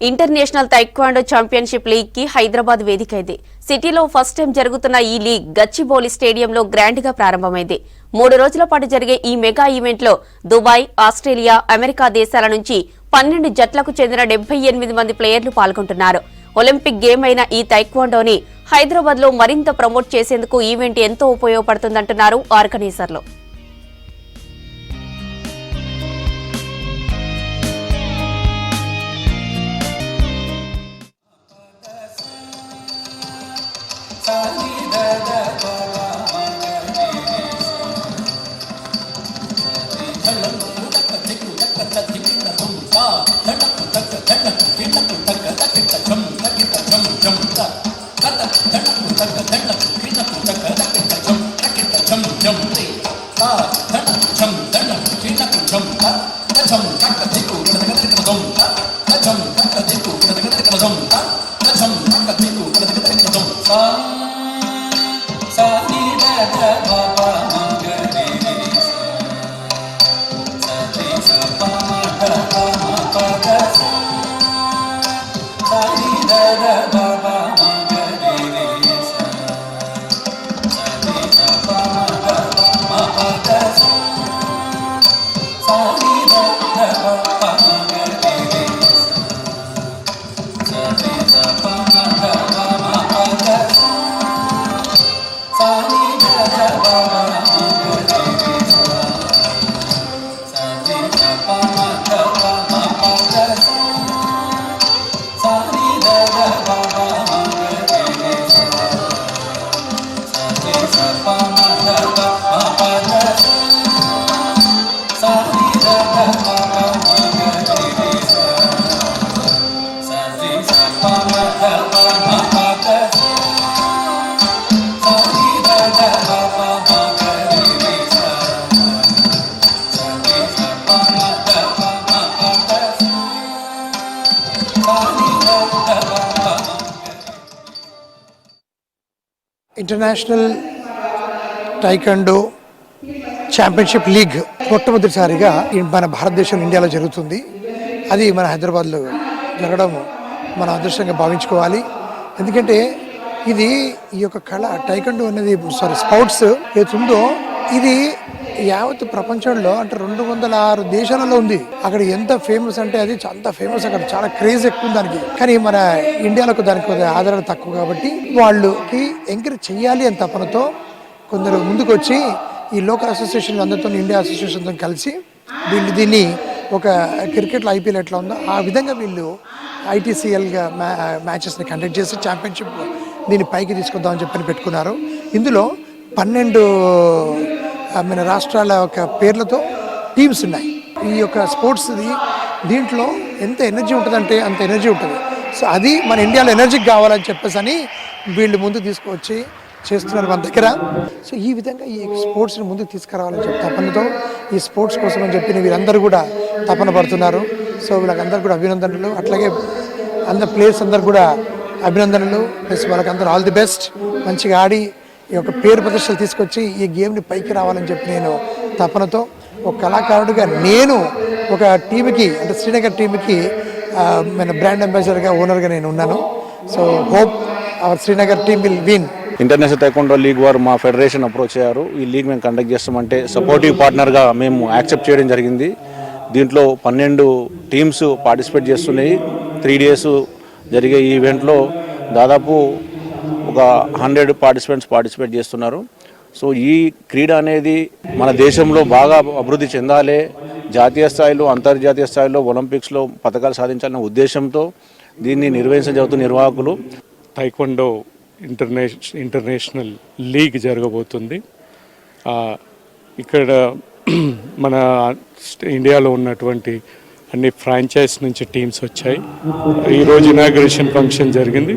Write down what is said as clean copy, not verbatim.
International taekwondo championship league కి హైదరాబాద్ వేదికైంది. సిటీలో first time జరుగుతున్న ఈ లీగ్ గచ్చిబౌలి స్టేడియంలో గ్రాండ్ గా ప్రారంభమైంది. 3 రోజుల పాటు జరిగే ఈ మెగా ఈవెంట్ లో దుబాయ్, ఆస్ట్రేలియా, అమెరికా దేశాల నుంచి 12 జట్లకు చెందిన 78 మంది ప్లేయర్లు పాల్గొంటున్నారు. ఒలింపిక్ గేమ్ అయిన ఈ తైక్వాండోని హైదరాబాద్ లో మరింత ప్రమోట్ చేసేందుకు ఈవెంట్ ఎంతో ఉపయోగపడుతుందంటున్నారు ఆర్గనైజర్లు. ఇంటర్నేషనల్ టైకండో ఛాంపియన్షిప్ లీగ్ మొట్టమొదటిసారిగా మన భారతదేశం ఇండియాలో జరుగుతుంది. అది మన హైదరాబాద్లో జరగడం మన అదృష్టంగా భావించుకోవాలి. ఎందుకంటే ఇది ఈ యొక్క కళ టైకండో అనేది స్పోర్ట్స్ ఏతుందో ఇది యావత్ ప్రపంచంలో అంటే 206 దేశాలలో ఉంది. అక్కడ ఎంత ఫేమస్ అంటే అది అంత ఫేమస్, అక్కడ చాలా క్రేజ్ ఎక్కువ దానికి. కానీ మన ఇండియాలో దానికి ఆదరణ తక్కువ కాబట్టి వాళ్ళకి ఎంకరేజ్ చేయాలి అని తపనతో కొందరు ముందుకు వచ్చి ఈ లోకల్ అసోసియేషన్ అందరితో ఇండియా అసోసియేషన్తో కలిసి వీళ్ళు దీన్ని ఒక క్రికెట్లో ఐపీఎల్ ఎట్లా ఉందో ఆ విధంగా వీళ్ళు ఐటీసీఎల్గా మ్యాచెస్ని కండక్ట్ చేసి ఛాంపియన్షిప్ దీన్ని పైకి తీసుకొద్దామని చెప్పని పెట్టుకున్నారు. ఇందులో 12 మన రాష్ట్రాల యొక్క పేర్లతో టీమ్స్ ఉన్నాయి. ఈ యొక్క స్పోర్ట్స్ది దీంట్లో ఎంత ఎనర్జీ ఉంటుందంటే అంత ఎనర్జీ ఉంటుంది. సో అది మన ఇండియాలో ఎనర్జీకి కావాలని చెప్పేసి అని వీళ్ళు ముందుకు తీసుకువచ్చి చేస్తున్నారు మన దగ్గర. సో ఈ విధంగా ఈ స్పోర్ట్స్ని ముందుకు తీసుకురావాలని చెప్పి తపనతో ఈ స్పోర్ట్స్ కోసం అని చెప్పి వీరందరూ కూడా తపన పడుతున్నారు. సో వీళ్ళకందరూ కూడా అభినందనలు, అట్లాగే అందరు ప్లేయర్స్ అందరు కూడా అభినందనలు. ప్లస్ వాళ్ళకందరూ ఆల్ ది బెస్ట్, మంచిగా ఆడి ఈ యొక్క పేరు ప్రదర్శనలు తీసుకొచ్చి ఈ గేమ్ని పైకి రావాలని చెప్పి నేను తపనతో ఒక కళాకారుడిగా నేను ఒక టీంకి అంటే శ్రీనగర్ టీంకి మన బ్రాండ్ అంబాసిడర్గా ఓనర్గా నేను ఉన్నాను. So hope hour Srinagar team will win. International taekwondo league వారు మా ఫెడరేషన్ అప్రోచ్ అయ్యారు. ఈ లీగ్ మేము కండక్ట్ చేస్తామంటే సపోర్టివ్ పార్ట్నర్గా మేము యాక్సెప్ట్ చేయడం జరిగింది. దీంట్లో 12 టీమ్స్ పార్టిసిపేట్ చేస్తున్నాయి. 3 days జరిగే ఈ ఈవెంట్లో దాదాపు ఒక 100 పార్టిసిపెంట్స్ పార్టిసిపేట్ చేస్తున్నారు. సో ఈ క్రీడ అనేది మన దేశంలో బాగా అభివృద్ధి చెందాలి, జాతీయ స్థాయిలో అంతర్జాతీయ స్థాయిలో ఒలింపిక్స్లో పథకాలు సాధించాలనే ఉద్దేశంతో దీన్ని నిర్వహించబోతున్న నిర్వాహకులు తైక్వాండో ఇంటర్నేషనల్ లీగ్ జరగబోతుంది. ఇక్కడ మన ఇండియాలో ఉన్నటువంటి అన్ని ఫ్రాంచైజ్ నుంచి టీమ్స్ వచ్చాయి. ఈరోజు ఇనాగ్రేషన్ ఫంక్షన్ జరిగింది.